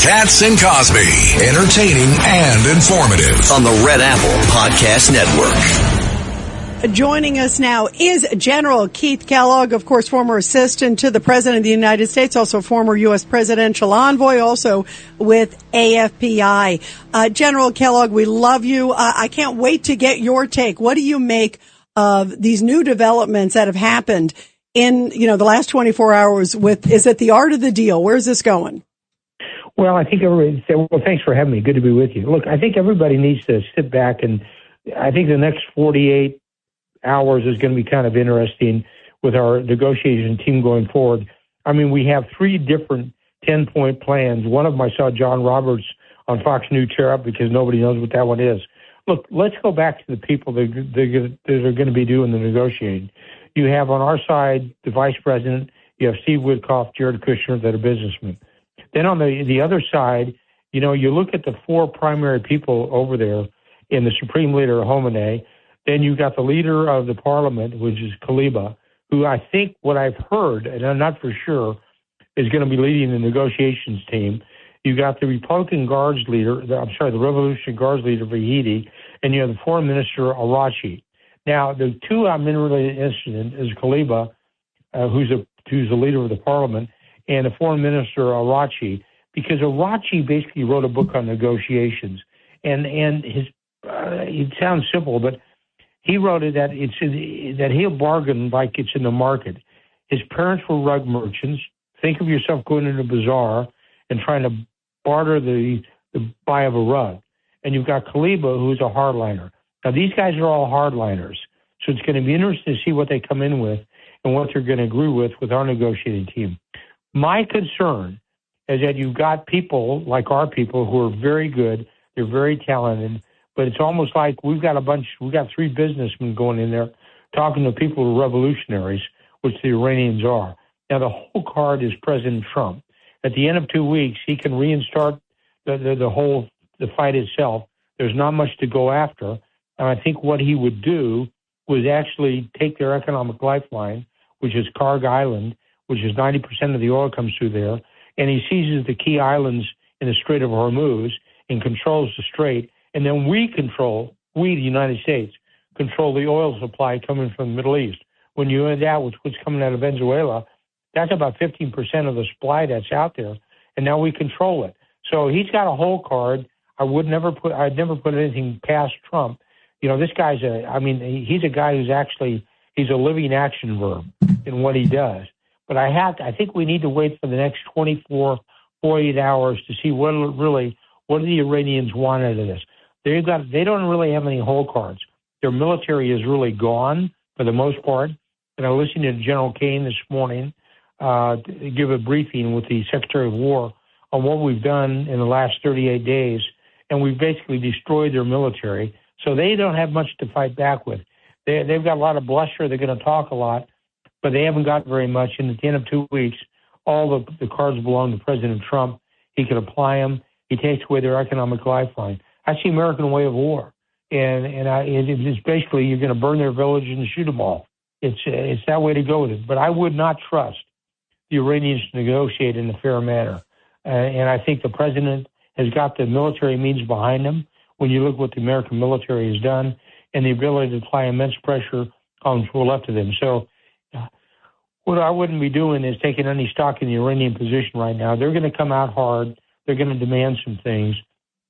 Katz and Cosby, entertaining and informative on the Red Apple Podcast Network. Joining us now is General Keith Kellogg, of course, former assistant to the President of the United States, also former U.S. presidential envoy, also with AFPI. General Kellogg, we love you. I can't wait to get your take. What do you make of these new developments that have happened in, the last 24 hours is it the art of the deal? Where's this going? Well, I think everybody said, well, thanks for having me. Good to be with you. Look, I think everybody needs to sit back, and I think the next 48 hours is going to be kind of interesting with our negotiation team going forward. I mean, we have three different 10-point plans. One of them I saw John Roberts on Fox News tear up because nobody knows what that one is. Look, let's go back to the people that are going to be doing the negotiating. You have on our side the vice president, you have Steve Witkoff, Jared Kushner, that are businessmen. Then on the other side, you look at the four primary people over there in the Supreme Leader, Khomeini. Then you got the leader of the parliament, which is Kellogg, who I think what I've heard, and I'm not for sure, is going to be leading the negotiations team. You got the Republican Guards leader, the Revolutionary Guards leader, Vahidi, and you have the Foreign Minister, Arachi. Now, the two I'm really interested in is Kellogg, who's the leader of the parliament, and the Foreign Minister, Arachi, because Arachi basically wrote a book on negotiations, and his it sounds simple, but he wrote it that he'll bargain like it's in the market. His parents were rug merchants. Think of yourself going into a bazaar and trying to barter the buy of a rug. And you've got Kellogg, who's a hardliner. Now, these guys are all hardliners, so it's going to be interesting to see what they come in with and what they're going to agree with our negotiating team. My concern is that you've got people like our people who are very good, they're very talented, but it's almost like we've got three businessmen going in there talking to people who are revolutionaries, which the Iranians are. Now, the whole card is President Trump. At the end of 2 weeks, he can restart the fight itself. There's not much to go after. And I think what he would do was actually take their economic lifeline, which is Karg Island, which is 90% of the oil comes through there, and he seizes the key islands in the Strait of Hormuz and controls the strait. And then we, the United States, control the oil supply coming from the Middle East. When you add that with what's coming out of Venezuela, that's about 15% of the supply that's out there, and now we control it. So he's got a whole card. I'd never put anything past Trump. This guy's he's a guy he's a living action verb in what he does. But I think we need to wait for the next 24, 48 hours to see what do the Iranians want out of this. They don't really have any whole cards. Their military is really gone for the most part. And I listened to General Kane this morning give a briefing with the Secretary of War on what we've done in the last 38 days, and we've basically destroyed their military. So they don't have much to fight back with. They've got a lot of bluster. They're going to talk a lot, but they haven't got very much. And at the end of 2 weeks, all the cards belong to President Trump. He can apply them. He takes away their economic lifeline. That's the American way of war. And it's basically you're going to burn their villages and shoot them all. It's that way to go with it. But I would not trust the Iranians to negotiate in a fair manner. And I think the president has got the military means behind him when you look what the American military has done and the ability to apply immense pressure on what's left of them. So what I wouldn't be doing is taking any stock in the Iranian position right now. They're going to come out hard. They're going to demand some things.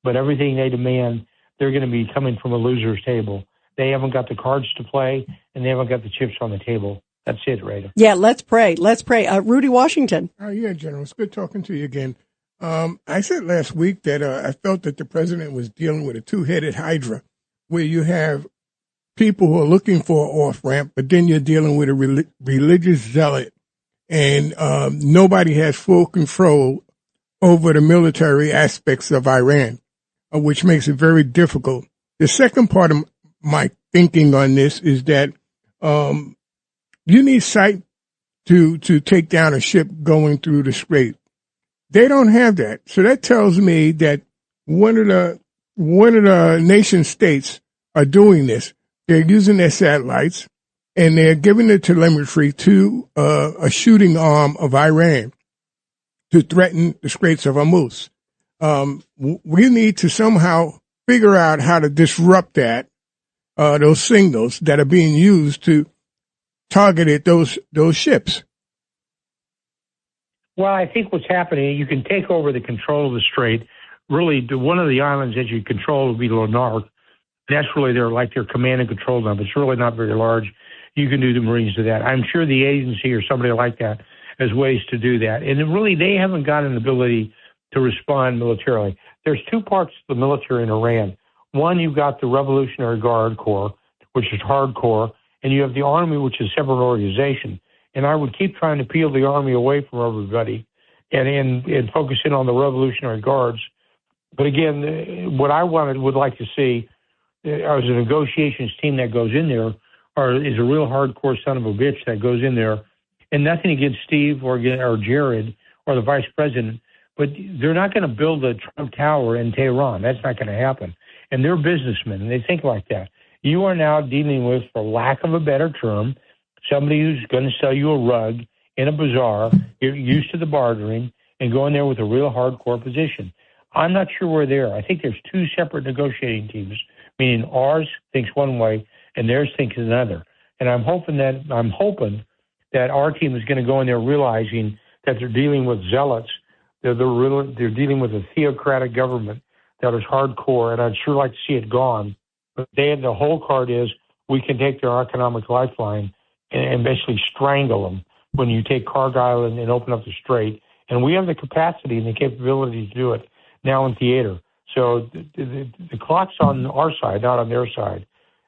But everything they demand, they're going to be coming from a loser's table. They haven't got the cards to play, and they haven't got the chips on the table. That's it, Rita. Yeah, let's pray. Let's pray. Rudy Washington. Yeah, General. It's good talking to you again. I said last week that I felt that the president was dealing with a two-headed hydra, where you have people who are looking for an off-ramp, but then you're dealing with a religious zealot, and nobody has full control over the military aspects of Iran, which makes it very difficult. The second part of my thinking on this is that you need sight to take down a ship going through the strait. They don't have that. So that tells me that one of the nation states are doing this. They're using their satellites and they're giving the telemetry to a shooting arm of Iran to threaten the Straits of Hormuz. we need to somehow figure out how to disrupt those signals that are being used to target at those ships. Well, I think what's happening, you can take over the control of the strait. Really, one of the islands that you control would be Lanark. That's really their command and control now. It's really not very large. You can do the Marines to that. I'm sure the agency or somebody like that has ways to do that. And really, they haven't got an ability to respond militarily. There's two parts of the military in Iran. One, you've got the Revolutionary Guard Corps, which is hardcore, and you have the Army, which is a separate organization. And I would keep trying to peel the Army away from everybody and focus in on the Revolutionary Guards. But again, what I would like to see as a negotiations team that goes in there is a real hardcore son of a bitch that goes in there. And nothing against Steve or Jared or the vice president, but they're not going to build a Trump Tower in Tehran. That's not going to happen. And they're businessmen, and they think like that. You are now dealing with, for lack of a better term, somebody who's going to sell you a rug in a bazaar. You're used to the bartering and going there with a real hardcore position. I'm not sure we're there. I think there's two separate negotiating teams, meaning ours thinks one way and theirs thinks another. And I'm hoping that our team is going to go in there realizing that they're dealing with zealots. They're dealing with a theocratic government that is hardcore, and I'd sure like to see it gone. But the whole card is we can take their economic lifeline and basically strangle them when you take Cargill and open up the strait. And we have the capacity and the capability to do it now in theater. So the clock's on our side, not on their side.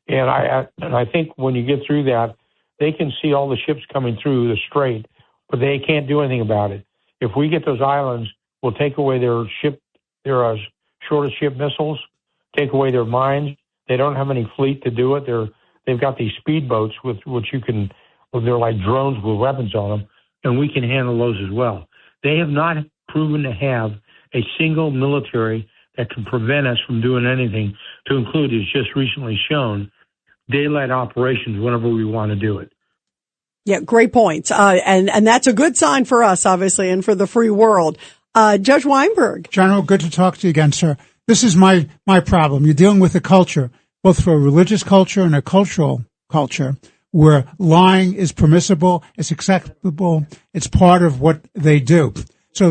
And I think when you get through that, they can see all the ships coming through the strait, but they can't do anything about it. If we get those islands, we'll take away their shortest ship missiles, take away their mines. They don't have any fleet to do it. They've got these speedboats with which they're like drones with weapons on them, and we can handle those as well. They have not proven to have a single military that can prevent us from doing anything, to include, as just recently shown, daylight operations whenever we want to do it. Yeah, great points. And that's a good sign for us, obviously, and for the free world. Judge Weinberg. General, good to talk to you again, sir. This is my problem. You're dealing with a culture, both for a religious culture and a cultural culture, where lying is permissible, it's acceptable, it's part of what they do. So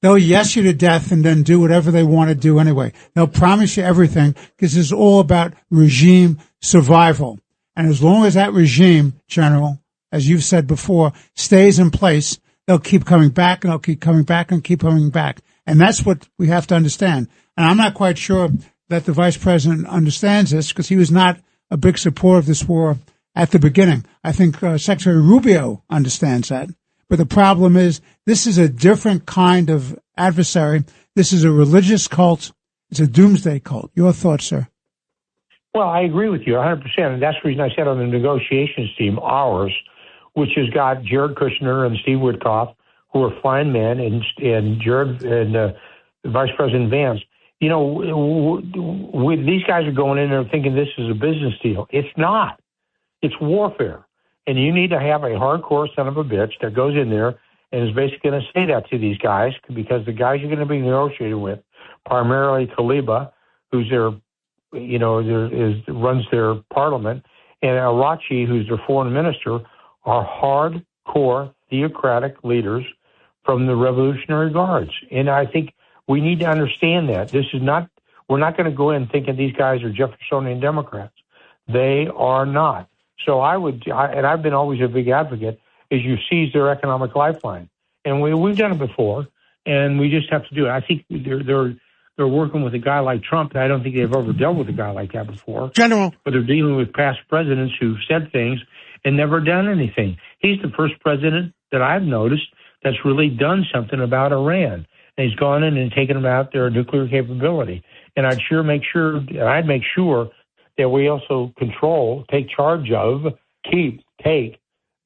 they'll yes you to death and then do whatever they want to do anyway. They'll promise you everything because it's all about regime survival. And as long as that regime, General, as you've said before, stays in place, they'll keep coming back and they'll keep coming back and keep coming back. And that's what we have to understand. And I'm not quite sure that the vice president understands this because he was not a big supporter of this war at the beginning. I think Secretary Rubio understands that. But the problem is this is a different kind of adversary. This is a religious cult. It's a doomsday cult. Your thoughts, sir? Well, I agree with you 100%. And that's the reason I said on the negotiations team, ours, which has got Jared Kushner and Steve Witkoff, who are fine men, and Jared and Vice President Vance. You know, these guys are going in there thinking this is a business deal. It's not. It's warfare. And you need to have a hardcore son of a bitch that goes in there and is basically going to say that to these guys, because the guys you're going to be negotiating with, primarily Taliba, who's runs their parliament, and Arachi, who's their foreign minister, are hardcore theocratic leaders from the Revolutionary Guards. And I think we need to understand that. We're not going to go in thinking these guys are Jeffersonian Democrats. They are not. So I've been always a big advocate, is you seize their economic lifeline. And we've done it before, and we just have to do it. I think they're working with a guy like Trump. I don't think they've ever dealt with a guy like that before. General. But they're dealing with past presidents who've said things and never done anything. He's the first president that I've noticed that's really done something about Iran. And he's gone in and taken about their nuclear capability. And I'd make sure that we also take charge of, take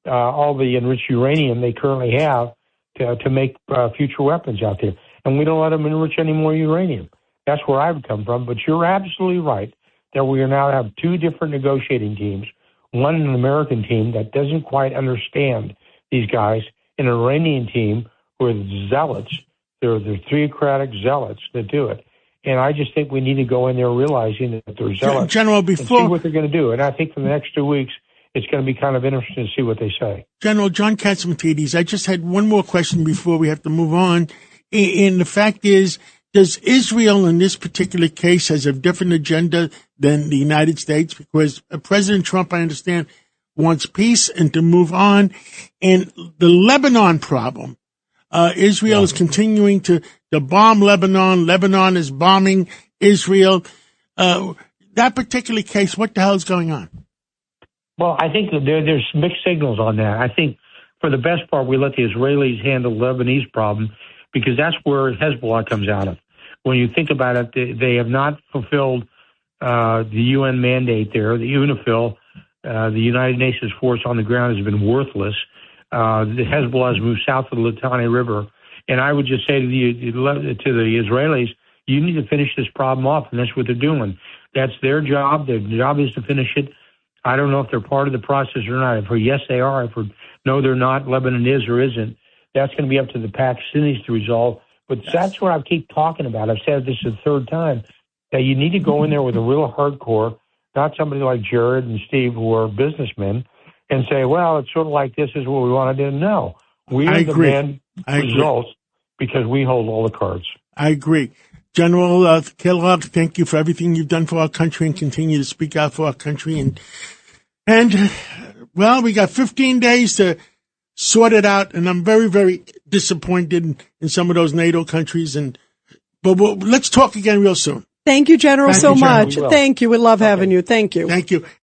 all the enriched uranium they currently have to make future weapons out there. And we don't let them enrich any more uranium. That's where I would come from. But you're absolutely right that we now have two different negotiating teams, one an American team that doesn't quite understand these guys, and an Iranian team who are zealots They're theocratic zealots that do it. And I just think we need to go in there realizing that they're zealots General, and see what they're going to do. And I think for the next 2 weeks, it's going to be kind of interesting to see what they say. General John Catsimatidis, I just had one more question before we have to move on. And the fact is, does Israel in this particular case has a different agenda than the United States? Because President Trump, I understand, wants peace and to move on. And the Lebanon problem, Israel is continuing to bomb Lebanon. Lebanon is bombing Israel. That particular case, what the hell is going on? Well, I think that there's mixed signals on that. I think for the best part, we let the Israelis handle the Lebanese problem because that's where Hezbollah comes out of. When you think about it, they have not fulfilled the UN mandate there. The UNIFIL, the United Nations force on the ground, has been worthless. The Hezbollah has moved south of the Litani River. And I would just say to the Israelis, you need to finish this problem off, and that's what they're doing. That's their job. Their job is to finish it. I don't know if they're part of the process or not. I've heard yes, they are. I've heard no, they're not. Lebanon is or isn't. That's going to be up to the Pakistanis to resolve. But that's what I keep talking about. I've said this the third time, that you need to go in there with a real hardcore, not somebody like Jared and Steve who are businessmen, and say, well, it's sort of like this is what we want to do. No, we are the man results because we hold all the cards. I agree. General Kellogg, thank you for everything you've done for our country and continue to speak out for our country. And well, we got 15 days to sort it out, and I'm very, very disappointed in some of those NATO countries. But let's talk again real soon. Thank you, General, so much. General. Thank you. We love having you. Thank you. Thank you.